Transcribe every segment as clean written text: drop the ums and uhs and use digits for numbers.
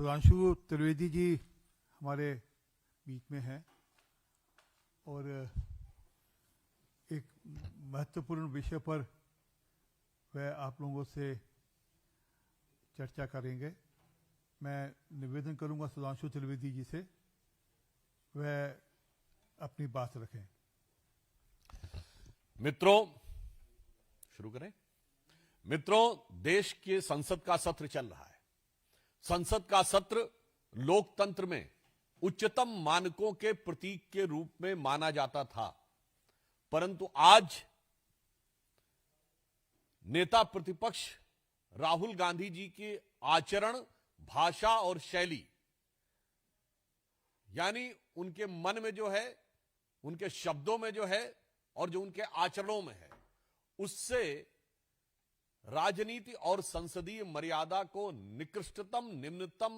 सुधांशु त्रिवेदी जी हमारे बीच में हैं और एक महत्वपूर्ण विषय पर वह आप लोगों से चर्चा करेंगे। मैं निवेदन करूंगा सुधांशु त्रिवेदी जी से वह अपनी बात रखें। मित्रों, शुरू करें। मित्रों, देश के संसद का सत्र चल रहा है। संसद का सत्र लोकतंत्र में उच्चतम मानकों के प्रतीक के रूप में माना जाता था, परंतु आज नेता प्रतिपक्ष राहुल गांधी जी के आचरण, भाषा और शैली, यानी उनके मन में जो है, उनके शब्दों में जो है और जो उनके आचरणों में है, उससे राजनीति और संसदीय मर्यादा को निकृष्टतम निम्नतम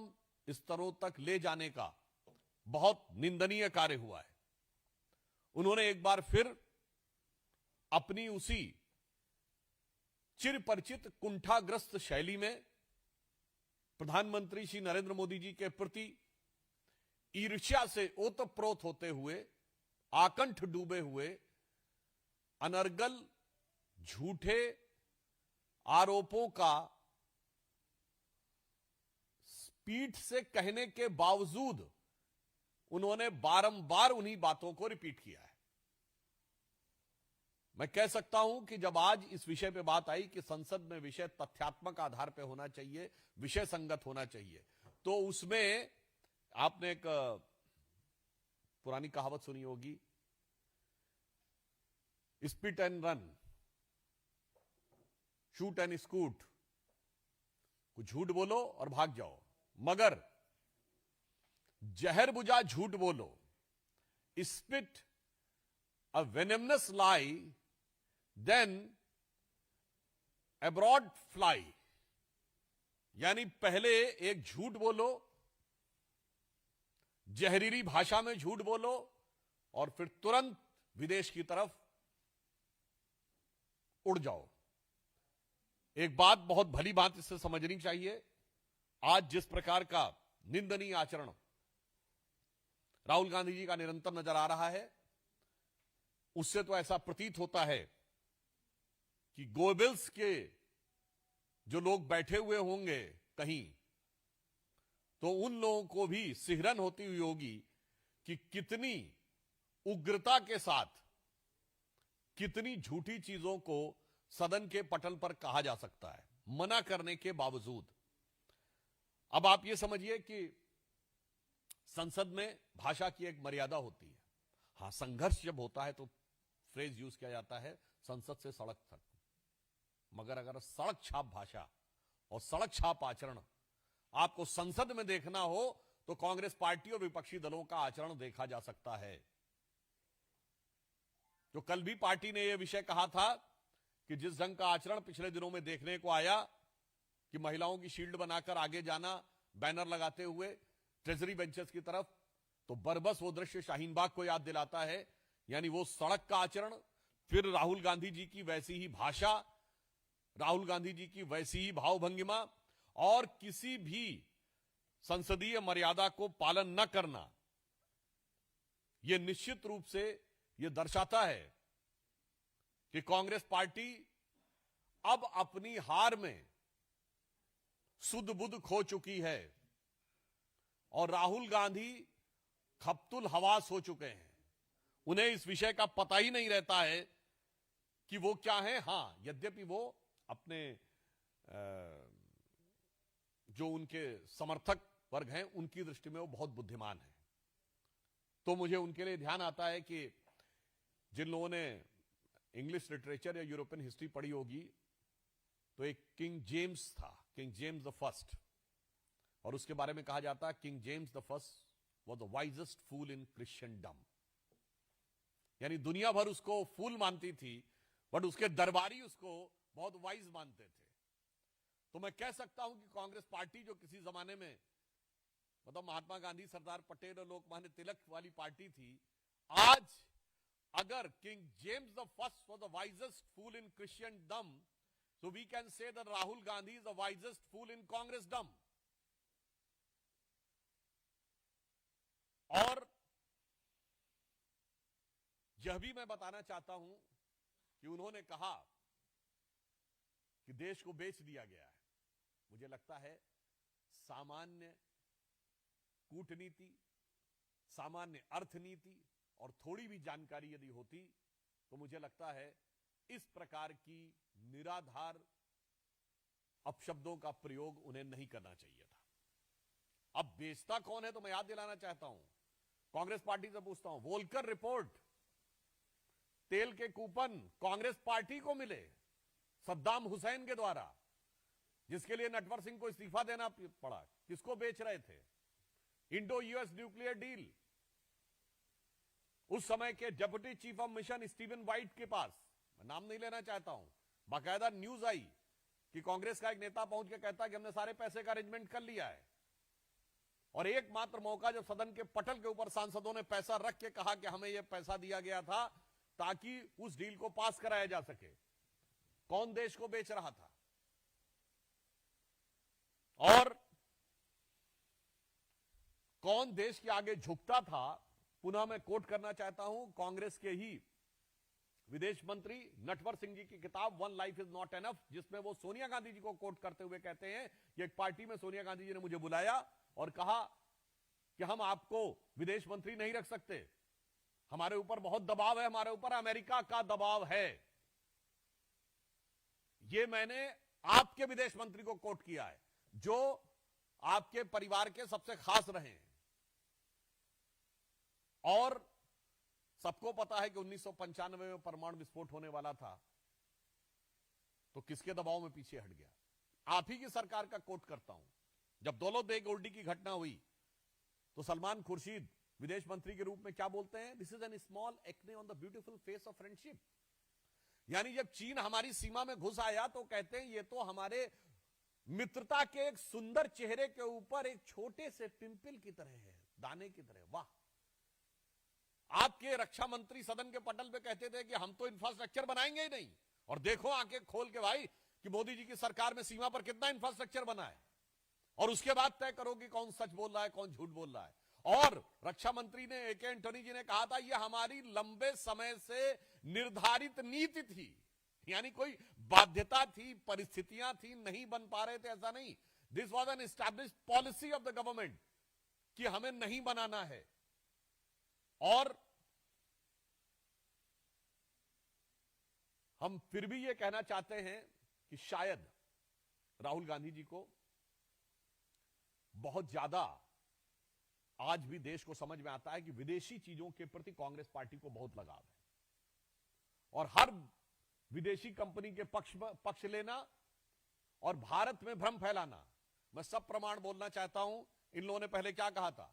स्तरों तक ले जाने का बहुत निंदनीय कार्य हुआ है। उन्होंने एक बार फिर अपनी उसी चिरपरिचित कुंठाग्रस्त शैली में प्रधानमंत्री श्री नरेंद्र मोदी जी के प्रति ईर्ष्या से ओतप्रोत होते हुए, आकंठ डूबे हुए, अनर्गल झूठे आरोपों का पीठ से कहने के बावजूद उन्होंने बारंबार उन्हीं बातों को रिपीट किया है। मैं कह सकता हूं कि जब आज इस विषय पे बात आई कि संसद में विषय तथ्यात्मक आधार पे होना चाहिए, विषय संगत होना चाहिए, तो उसमें आपने एक पुरानी कहावत सुनी होगी, spit and run, shoot and scoot, कुछ झूठ बोलो और भाग जाओ, मगर जहर बुझा झूठ बोलो, स्पिट अ वेनेमनस लाई, देन अब्रॉड फ्लाई। यानी पहले एक झूठ बोलो, जहरीली भाषा में झूठ बोलो और फिर तुरंत विदेश की तरफ उड़ जाओ। एक बात बहुत भली बात इससे समझनी चाहिए, आज जिस प्रकार का निंदनीय आचरण राहुल गांधी जी का निरंतर नजर आ रहा है, उससे तो ऐसा प्रतीत होता है कि गोबेल्स के जो लोग बैठे हुए होंगे कहीं, तो उन लोगों को भी सिहरन होती हुई होगी कि कितनी उग्रता के साथ कितनी झूठी चीजों को सदन के पटल पर कहा जा सकता है, मना करने के बावजूद। अब आप यह समझिए कि संसद में भाषा की एक मर्यादा होती है। हां, संघर्ष जब होता है तो फ्रेज यूज किया जाता है संसद से सड़क तक, मगर अगर सड़क छाप भाषा और सड़क छाप आचरण आपको संसद में देखना हो तो कांग्रेस पार्टी और विपक्षी दलों का आचरण देखा जा सकता है। जो कल भी पार्टी ने यह विषय कहा था कि जिस ढंग का आचरण पिछले दिनों में देखने को आया कि महिलाओं की शील्ड बनाकर आगे जाना, बैनर लगाते हुए ट्रेजरी बेंचेस की तरफ, तो बरबस वो दृश्य शाहीन बाग को याद दिलाता है। यानी वो सड़क का आचरण, फिर राहुल गांधी जी की वैसी ही भाषा, राहुल गांधी जी की वैसी ही भावभंगिमा और किसी भी संसदीय मर्यादा को पालन न करना, यह निश्चित रूप से यह दर्शाता है कि कांग्रेस पार्टी अब अपनी हार में सुध बुध खो चुकी है और राहुल गांधी खप्तुल हवास हो चुके हैं। उन्हें इस विषय का पता ही नहीं रहता है कि वो क्या है। हां, यद्यपि वो अपने जो उनके समर्थक वर्ग हैं उनकी दृष्टि में वो बहुत बुद्धिमान है। तो मुझे उनके लिए ध्यान आता है कि जिन लोगों ने इंग्लिश लिटरेचर या यूरोपियन हिस्ट्री पढ़ी होगी, तो एक किंग जेम्स था, किंग जेम्स द फर्स्ट, और उसके बारे में कहा जाता है King James the first was the wisest fool in Christendom. यानी दुनिया भर उसको फूल मानती थी, बट उसके दरबारी उसको बहुत वाइज मानते थे। तो मैं कह सकता हूं कि कांग्रेस पार्टी जो किसी जमाने में मतलब महात्मा गांधी, सरदार पटेल और लोकमान्य तिलक वाली पार्टी थी, आज अगर King James the first was the wisest fool in Christendom, so we can say that Rahul Gandhi is the wisest fool in Congressdom. और यह भी मैं बताना चाहता हूं कि उन्होंने कहा कि देश को बेच दिया गया है। मुझे लगता है सामान्य कूटनीति, सामान्य अर्थनीति और थोड़ी भी जानकारी यदि होती तो मुझे लगता है इस प्रकार की निराधार अपशब्दों का प्रयोग उन्हें नहीं करना चाहिए था। अब बेचता कौन है तो मैं याद दिलाना चाहता हूं, कांग्रेस पार्टी से पूछता हूं, वोल्कर रिपोर्ट, तेल के कूपन कांग्रेस पार्टी को मिले सद्दाम हुसैन के द्वारा, जिसके लिए नटवर सिंह को इस्तीफा देना पड़ा। किसको बेच रहे थे? इंडो यूएस न्यूक्लियर डील, उस समय के deputy chief of mission Steven white के पास, मैं नाम नहीं लेना चाहता हूं, बाकायदा न्यूज आई कि कांग्रेस का एक नेता पहुंच के कहता कि हमने सारे पैसे का अरेंजमेंट कर लिया है। और एकमात्र मौका जब सदन के पटल के ऊपर सांसदों ने पैसा रख के कहा कि हमें यह पैसा दिया गया था ताकि उस डील को पास कराया जा सके। कौन देश को बेच रहा था? और कौन देश के आगे झुकता था? पुनः मैं कोट करना चाहता हूं कांग्रेस के ही विदेश मंत्री नटवर सिंह जी की किताब one life is not enough, जिसमें वो सोनिया गांधी जी को कोट करते हुए कहते हैं कि एक पार्टी में सोनिया गांधी जी ने मुझे बुलाया और कहा कि हम आपको विदेश मंत्री नहीं रख सकते, हमारे ऊपर बहुत दबाव है, हमारे ऊपर अमेरिका का दबाव है। यह मैंने आपके विदेश मंत्री को कोट किया है, जो आपके परिवार के सबसे खास रहे हैं। और सबको पता है कि 1995 में परमाणु विस्फोट होने वाला था, तो किसके दबाव में पीछे हट गया? आप ही की सरकार का कोट करता हूं। जब दौलत गोल्डी की घटना हुई तो सलमान खुर्शीद विदेश मंत्री के रूप में क्या बोलते हैं? This is an small acne on the beautiful face of friendship. यानी जब चीन हमारी सीमा में घुस आया तो कहते हैं ये तो हमारे मित्रता के एक सुंदर चेहरे के ऊपर एक छोटे से पिंपल की तरह है, दाने की तरह। वाह! आपके रक्षा मंत्री सदन के पटल पे कहते थे कि हम तो इंफ्रास्ट्रक्चर बनाएंगे ही नहीं, और देखो आंखें खोल के भाई कि मोदी जी की सरकार में सीमा पर कितना इंफ्रास्ट्रक्चर बना है, और उसके बाद तय करो कि कौन सच बोल रहा है कौन झूठ बोल रहा है। और रक्षा मंत्री ने ए के एंटोनी जी ने कहा था यह हमारी लंबे समय से निर्धारित नीति थी, यानी कोई बाध्यता थी, परिस्थितियां थी, नहीं बन पा रहे थे, ऐसा नहीं। This was an established policy of the government कि हमें नहीं बनाना है। और हम फिर भी यह कहना चाहते हैं कि शायद राहुल गांधी जी को बहुत ज्यादा आज भी देश को समझ में आता है कि विदेशी चीजों के प्रति कांग्रेस पार्टी को बहुत लगाव है, और हर विदेशी कंपनी के पक्ष लेना और भारत में भ्रम फैलाना। मैं सब प्रमाण बोलना चाहता हूं। इन लोगों ने पहले क्या कहा था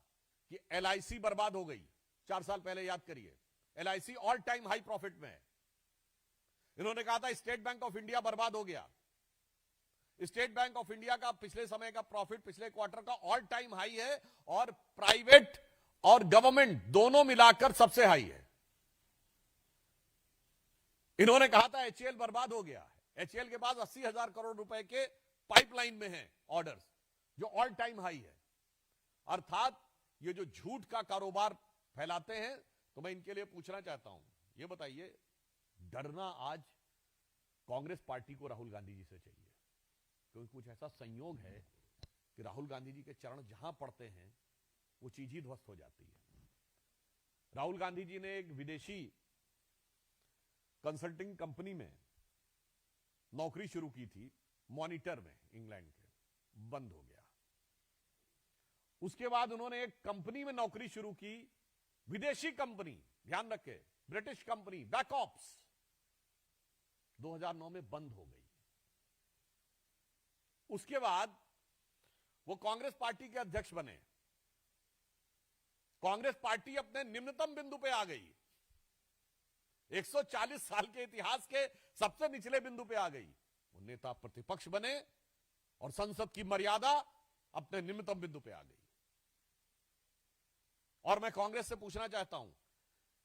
कि एलआईसी बर्बाद हो गई, 4 साल पहले, याद करिए। LIC all time high profit में है। इन्होंने कहा था स्टेट बैंक ऑफ इंडिया बर्बाद हो गया। स्टेट बैंक ऑफ इंडिया का पिछले समय का प्रॉफिट पिछले क्वार्टर का ऑल टाइम हाई है, और प्राइवेट और गवर्नमेंट दोनों मिलाकर सबसे हाई है। इन्होंने कहा था एचएएल बर्बाद हो गया है। एचएएल के पास 80,000 करोड़ रुपए के पाइपलाइन में हैं ऑर्डर्स, जो ऑल टाइम हाई है। अर्थात ये जो झूठ का कारोबार फैलाते हैं, तो मैं इनके लिए पूछना चाहता हूं, ये बताइए, डरना आज कांग्रेस पार्टी को राहुल गांधी जी से चाहिए, क्योंकि कुछ ऐसा संयोग है कि राहुल गांधी जी के चरण जहां पड़ते हैं वो चीज ही ध्वस्त हो जाती है। राहुल गांधी जी ने एक विदेशी कंसल्टिंग कंपनी में नौकरी शुरू की थी, मॉनिटर में, इंग्लैंड के, बंद हो गया। उसके बाद उन्होंने एक कंपनी में नौकरी शुरू की, विदेशी कंपनी, ध्यान रखें, ब्रिटिश कंपनी, बैकऑप्स, 2009 में बंद हो गई। उसके बाद वो कांग्रेस पार्टी के अध्यक्ष बने। कांग्रेस पार्टी अपने निम्नतम बिंदु पे आ गई, 140 साल के इतिहास के सबसे निचले बिंदु पे आ गई। वो नेता प्रतिपक्ष बने और संसद की मर्यादा अपने निम्नतम बिंदु पे आ गई। और मैं कांग्रेस से पूछना चाहता हूं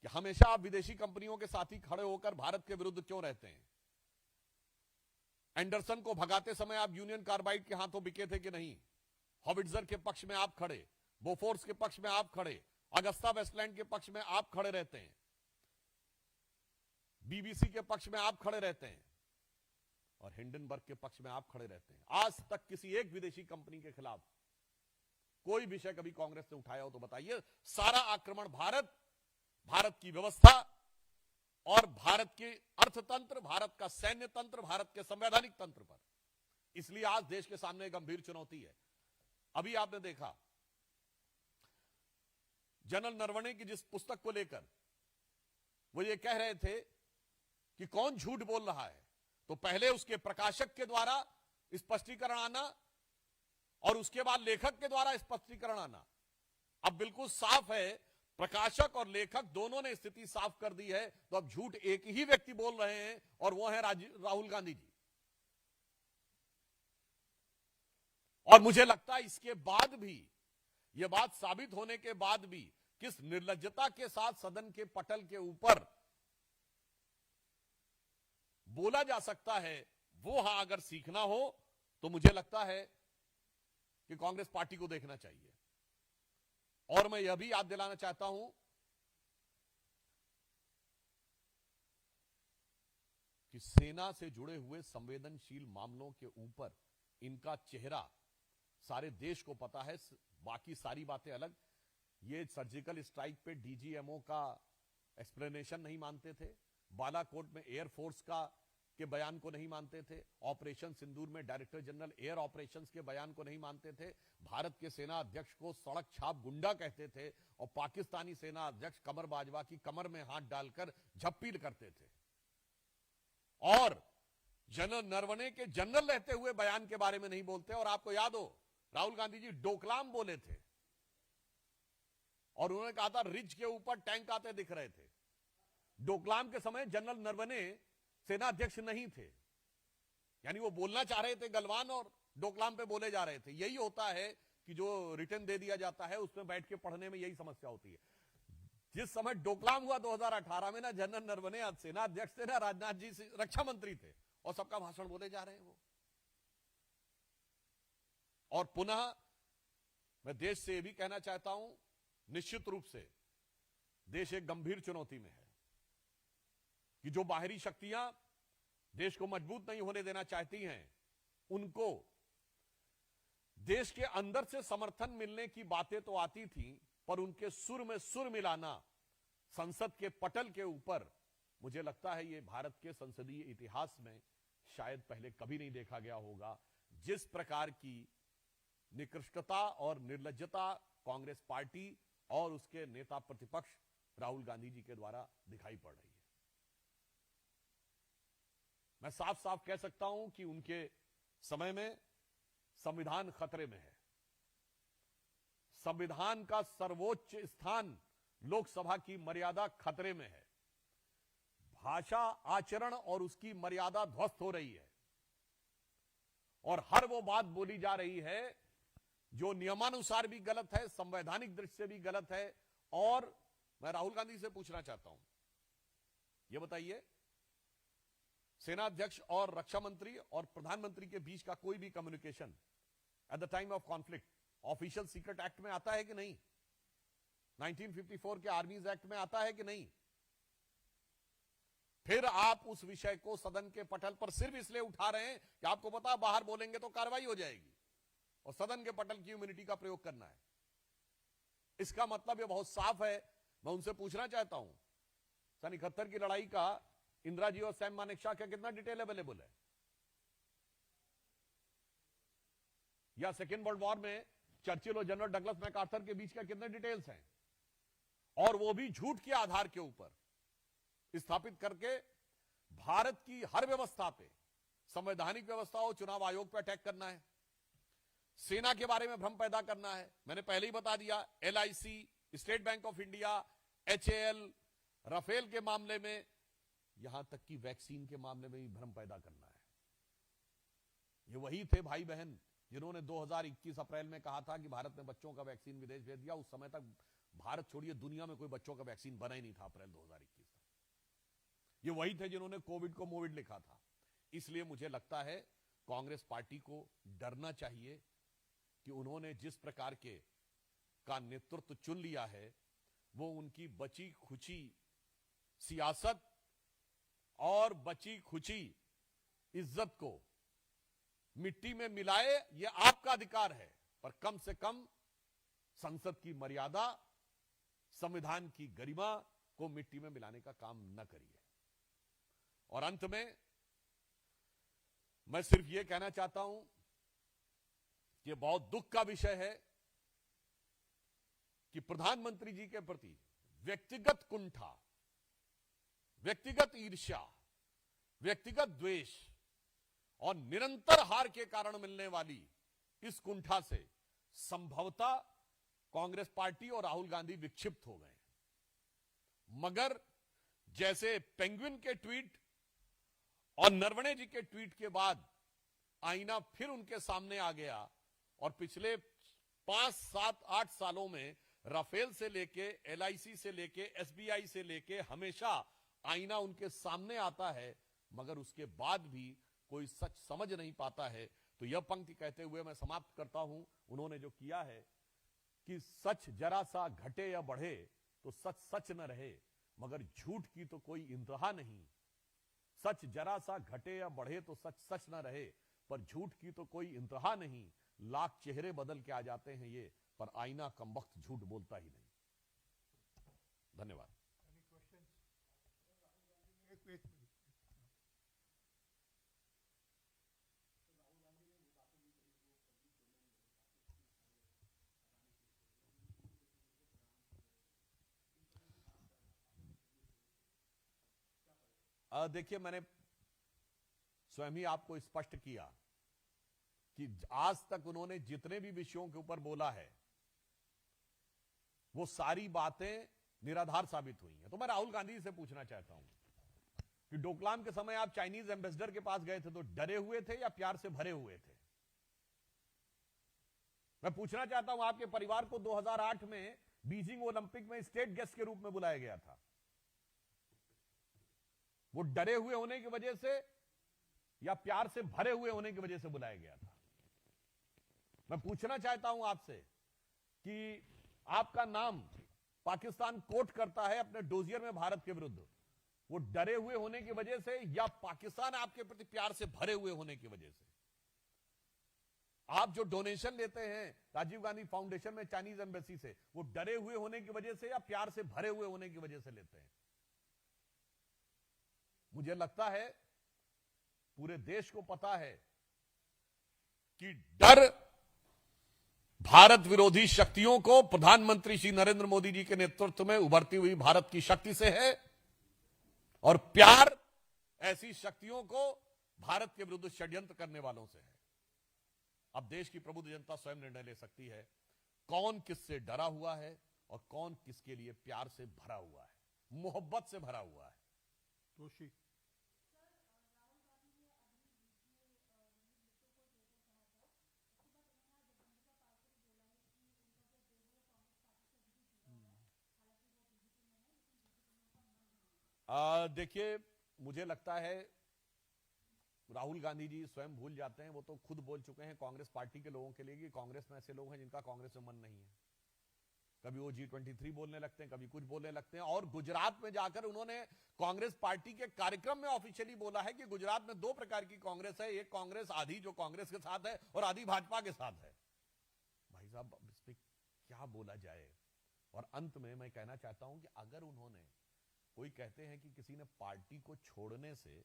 कि हमेशा आप विदेशी कंपनियों के साथ ही खड़े होकर भारत के विरुद्ध क्यों रहते हैं? एंडरसन को भगाते समय आप यूनियन कार्बाइड के हाथों बिके थे कि नहीं? हॉविट्जर के पक्ष में आप खड़े, बोफोर्स के पक्ष में आप खड़े, अगस्ता वेस्टलैंड के पक्ष में आप खड़े रहते हैं, बीबीसी के पक्ष में आप खड़े रहते हैं और हिंडनबर्ग के पक्ष में आप खड़े रहते हैं। आज तक किसी एक विदेशी कंपनी के खिलाफ कोई विषय कभी कांग्रेस ने उठाया हो तो बताइए। सारा आक्रमण भारत की व्यवस्था और भारत के अर्थतंत्र, भारत का सैन्य तंत्र, भारत के संवैधानिक तंत्र पर। इसलिए आज देश के सामने गंभीर चुनौती है। अभी आपने देखा जनरल नरवणे की जिस पुस्तक को लेकर वो ये कह रहे थे कि कौन झूठ बोल रहा है, तो पहले उसके प्रकाशक के द्वारा स्पष्टीकरण आना और उसके बाद लेखक के द्वारा स्पष्टीकरण आना। अब बिल्कुल साफ है, प्रकाशक और लेखक दोनों ने स्थिति साफ कर दी है। तो अब झूठ एक ही व्यक्ति बोल रहे हैं और वो है राहुल गांधी जी। और मुझे लगता है इसके बाद भी, यह बात साबित होने के बाद भी, किस निर्लज्जता के साथ सदन के पटल के ऊपर बोला जा सकता है, वो हां अगर सीखना हो तो मुझे लगता है कि कांग्रेस पार्टी को देखना चाहिए। और मैं यह भी याद दिलाना चाहता हूं कि सेना से जुड़े हुए संवेदनशील मामलों के ऊपर इनका चेहरा सारे देश को पता है। बाकी सारी बातें अलग। ये सर्जिकल स्ट्राइक पे डीजीएमओ का एक्सप्लेनेशन नहीं मानते थे, बालाकोट में एयरफोर्स के बयान को नहीं मानते थे, ऑपरेशन सिंदूर में डायरेक्टर जनरल एयर ऑपरेशंस के बयान को नहीं मानते थे, भारत के सेना अध्यक्ष को सड़क छाप गुंडा कहते थे और पाकिस्तानी सेना अध्यक्ष कमर बाजवा की कमर में हाथ डालकर झप्पी करते थे। और जनरल नरवणे के जनरल रहते हुए बयान के बारे में नहीं बोलते। और आपको याद हो राहुल गांधी जी डोकलाम बोले थे और उन्होंने कहा था रिज के ऊपर टैंक आते दिख रहे थे। डोकलाम के समय जनरल नरवणे सेना अध्यक्ष नहीं थे, यानी वो बोलना चाह रहे थे गलवान और डोकलाम पे बोले जा रहे थे। यही होता है कि जो रिटर्न दे दिया जाता है उसमें बैठ के पढ़ने में यही समस्या होती है। जिस समय डोकलाम हुआ 2018 में, ना जनरल नरवणे सेना अध्यक्ष थे, ना राजनाथ जी रक्षा मंत्री थे, और सबका भाषण बोले जा रहे हैं वो। और पुनः मैं देश से यह भी कहना चाहता हूं, निश्चित रूप से देश एक गंभीर चुनौती में है कि जो बाहरी शक्तियां देश को मजबूत नहीं होने देना चाहती हैं, उनको देश के अंदर से समर्थन मिलने की बातें तो आती थी, पर उनके सुर में सुर मिलाना संसद के पटल के ऊपर, मुझे लगता है ये भारत के संसदीय इतिहास में शायद पहले कभी नहीं देखा गया होगा। जिस प्रकार की निकृष्टता और निर्लज्जता कांग्रेस पार्टी और उसके नेता प्रतिपक्ष राहुल गांधी जी के द्वारा दिखाई पड़ रही है। मैं साफ साफ कह सकता हूं कि उनके समय में संविधान खतरे में है। संविधान का सर्वोच्च स्थान, लोकसभा की मर्यादा खतरे में है। भाषा आचरण और उसकी मर्यादा ध्वस्त हो रही है और हर वो बात बोली जा रही है जो नियमानुसार भी गलत है, संवैधानिक दृष्टि से भी गलत है। और मैं राहुल गांधी से पूछना चाहता हूं, यह बताइए, सेना अध्यक्ष और रक्षा मंत्री और प्रधानमंत्री के बीच का कोई भी communication at the time of conflict official secret act में आता है कि नहीं? 1954 के आर्मीज एक्ट में आता है कि नहीं? फिर आप उस विषय को सदन के पटल पर सिर्फ इसलिए उठा रहे हैं कि आपको पता है बाहर बोलेंगे तो कार्रवाई हो जाएगी और सदन के पटल की इम्यूनिटी का प्रयोग करना है। इसका मतलब यह बहुत साफ है। मैं उनसे पूछना चाहता हूं, सन 71 की लड़ाई का इंदिरा जी और सैम मानेकशॉ का कितना डिटेल अवेलेबल है? या सेकेंड वर्ल्ड वॉर में चर्चिल और जनरल डगलस मैकार्थर के बीच का कितने डिटेल्स हैं? और वो भी झूठ के आधार के ऊपर स्थापित करके भारत की हर व्यवस्था पे, संवैधानिक व्यवस्था हो, चुनाव आयोग पे अटैक करना है, सेना के बारे में भ्रम पैदा करना है। मैंने पहले ही बता दिया, LIC, State Bank of India, HAL, Rafale के मामले में, यहां तक कि वैक्सीन के मामले में भी भ्रम पैदा करना है। ये वही थे भाई बहन जिन्होंने 2021 अप्रैल में कहा था कि भारत ने बच्चों का वैक्सीन विदेश भेज दिया। उस समय तक भारत छोड़िए दुनिया में कोई बच्चों का वैक्सीन बना ही नहीं था अप्रैल 2021 तक। ये वही थे जिन्होंने कोविड को मोविड लिखा था। इसलिए मुझे लगता है कांग्रेस पार्टी को डरना चाहिए कि उन्होंने जिस प्रकार का नेतृत्व चुन लिया है वो उनकी बची खुची सियासत और बची खुची इज्जत को मिट्टी में मिलाए, ये आपका अधिकार है, पर कम से कम संसद की मर्यादा, संविधान की गरिमा को मिट्टी में मिलाने का काम न करिए। और अंत में मैं सिर्फ यह कहना चाहता हूं कि बहुत दुख का विषय है कि प्रधानमंत्री जी के प्रति व्यक्तिगत कुंठा, व्यक्तिगत ईर्ष्या, व्यक्तिगत द्वेष और निरंतर हार के कारण मिलने वाली इस कुंठा से संभवतः कांग्रेस पार्टी और राहुल गांधी विक्षिप्त हो गए। मगर जैसे पेंगुइन के ट्वीट और नरवणे जी के ट्वीट के बाद आईना फिर उनके सामने आ गया और पिछले 5, 7, 8 सालों में राफेल से लेके, LIC से लेके, SBI से लेके हमेशा आईना उनके सामने आता है, मगर उसके बाद भी कोई सच समझ नहीं पाता है। तो यह पंक्ति कहते हुए मैं समाप्त करता हूं। उन्होंने जो किया है कि सच जरा सा घटे या बढ़े तो सच सच न रहे, मगर झूठ की तो कोई इंतहा नहीं। सच जरा सा घटे या बढ़े तो सच सच न रहे, पर झूठ की तो कोई इंतहा नहीं। लाख चेहरे बदल के आ जाते हैं ये, पर आईना कमबख्त झूठ बोलता ही नहीं। धन्यवाद। देखिए, मैंने स्वयं ही आपको स्पष्ट किया कि आज तक उन्होंने जितने भी विषयों के ऊपर बोला है वो सारी बातें निराधार साबित हुई हैं। तो मैं राहुल गांधी से पूछना चाहता हूं कि डोकलाम के समय आप चाइनीज एम्बेसडर के पास गए थे तो डरे हुए थे या प्यार से भरे हुए थे? मैं पूछना चाहता हूं, आपके परिवार को 2008 में बीजिंग ओलंपिक में स्टेट गेस्ट के रूप में बुलाया गया था, वो डरे हुए होने की वजह से या प्यार से भरे हुए होने की वजह से बुलाया गया था? मैं पूछना चाहता हूं आपसे कि आपका नाम पाकिस्तान कोट करता है अपने डोजियर में भारत के विरुद्ध, वो डरे हुए होने की वजह से या पाकिस्तान आपके प्रति प्यार से भरे हुए होने की वजह से? आप जो डोनेशन लेते हैं राजीव गांधी फाउंडेशन में चाइनीज एम्बेसी से, वो डरे हुए होने की वजह से या प्यार से भरे हुए होने की वजह से लेते हैं? मुझे लगता है पूरे देश को पता है कि डर भारत विरोधी शक्तियों को प्रधानमंत्री श्री नरेंद्र मोदी जी के नेतृत्व में उभरती हुई भारत की शक्ति से है, और प्यार ऐसी शक्तियों को भारत के विरुद्ध षड्यंत्र करने वालों से है। अब देश की प्रबुद्ध जनता स्वयं निर्णय ले सकती है कौन किससे डरा हुआ है और कौन किसके लिए प्यार से भरा हुआ है, मोहब्बत से भरा हुआ है। जोशी देखिए, मुझे लगता है राहुल गांधी जी स्वयं भूल जाते हैं, वो तो खुद बोल चुके हैं कांग्रेस पार्टी के लोगों के लिए कि कांग्रेस में ऐसे लोग हैं जिनका कांग्रेस में मन नहीं है। कभी वो G23 बोलने लगते हैं, कभी कुछ बोलने लगते हैं। और गुजरात में जाकर उन्होंने कांग्रेस पार्टी के कार्यक्रम में ऑफिशियली बोला है कि गुजरात में 2 प्रकार की कांग्रेस है, एक कांग्रेस आधी जो कांग्रेस के साथ है और आधी भाजपा के साथ है। भाई साहब, इसमें क्या बोला जाए? और अंत में मैं कहना चाहता हूं कि अगर उन्होंने, कोई कहते हैं कि किसी ने पार्टी को छोड़ने से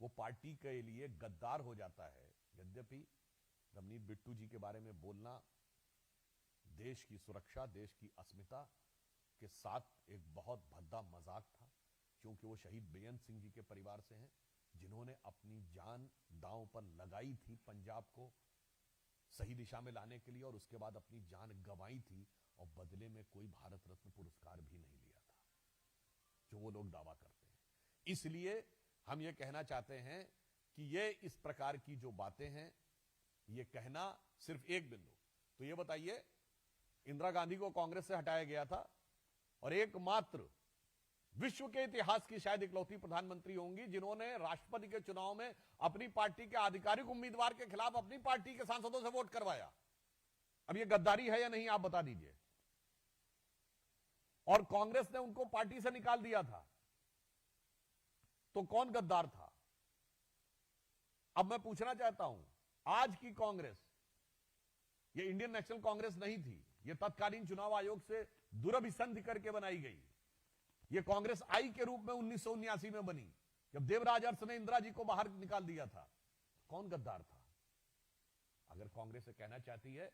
वो पार्टी के लिए गद्दार हो जाता है, यद्यपि रमनीत बिट्टू जी के बारे में बोलना देश की सुरक्षा, देश की अस्मिता के साथ एक बहुत भद्दा मजाक था, क्योंकि वो शहीद बेअंत सिंह जी के परिवार से हैं, जिन्होंने अपनी जान दांव पर लगाई थी पंजाब को सही दिशा में लाने के लिए, और उसके बाद अपनी जान गंवाई थी और बदले में कोई भारत रत्न पुरस्कार भी नहीं लिया था, जो वो लोग दावा करते हैं। इसलिए हम ये कहना चाहते हैं कि ये इस प्रकार की जो बातें हैं, ये कहना सिर्फ एक बिंदु। तो ये बताइए, इंदिरा गांधी को कांग्रेस से हटाया गया था और एकमात्र विश्व के इतिहास की शायद इकलौती प्रधानमंत्री होंगी जिन्होंने राष्ट्रपति के चुनाव में अपनी पार्टी के आधिकारिक उम्मीदवार के खिलाफ अपनी पार्टी के सांसदों से वोट करवाया। अब ये गद्दारी है या नहीं, आप बता दीजिए। और कांग्रेस ने उनको पार्टी से निकाल दिया था, तो कौन गद्दार था? अब मैं पूछना चाहता हूं, आज की कांग्रेस ये इंडियन नेशनल कांग्रेस नहीं थी, ये तत्कालीन चुनाव आयोग से दुरभिसंधि करके बनाई गई। ये कांग्रेस आई के रूप में 1979 में बनी, जब देवराज अरस ने इंदिरा जी को बाहर निकाल दिया था। कौन गद्दार था? अगर कांग्रेस से कहना चाहती है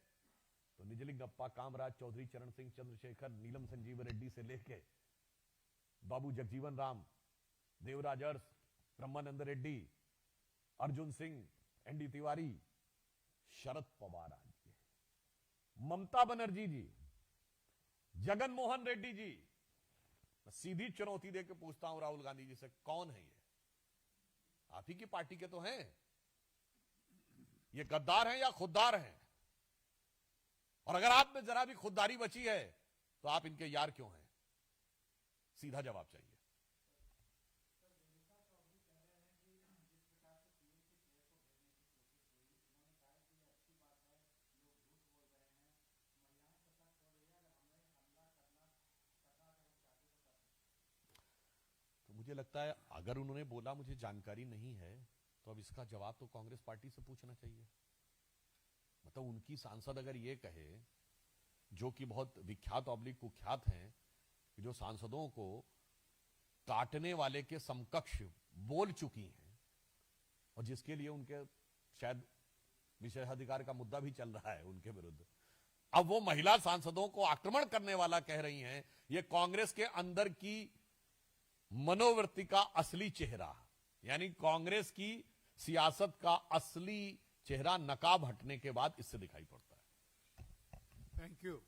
तो निजलिंगप्पा, कामराज, चौधरी चरण सिंह, चंद्रशेखर, नीलम संजीव रेड्डी से लेके बाबू जगजीवन राम, देवराज अरस, ब्रह्मानंद रेड्डी, अर्जुन सिंह, एनडी तिवारी, शरद पवार जी, ममता बनर्जी जी, जगन मोहन रेड्डी जी। मैं सीधी चुनौती देकर पूछता हूं राहुल गांधी जी से, कौन है ये? आप ही की पार्टी के तो हैं। ये गद्दार हैं या खुददार हैं? और अगर आप में जरा भी खुददारी बची है तो आप इनके यार क्यों हैं? सीधा जवाब चाहिए। तो मुझे लगता है अगर उन्होंने बोला मुझे जानकारी नहीं है, तो अब इसका जवाब तो कांग्रेस पार्टी से पूछना चाहिए। मतलब उनकी सांसद अगर ये कहे, जो कि बहुत विख्यात ऑब्लिक कुख्यात हैं, कि जो सांसदों को काटने वाले के समकक्ष बोल चुकी हैं, और जिसके लिए उनके शायद विशेषाधिकार का मुद्दा भी चल रहा है उनके विरुद्ध, अब वो महिला सांसदों को आक्रमण करने वाला कह रही हैं, ये कांग्रेस के अंदर की मनोवृत्ति का असली चेहरा, यानी कांग्रेस की सियासत का असली चेहरा नकाब हटने के बाद इससे दिखाई पड़ता है। Thank you.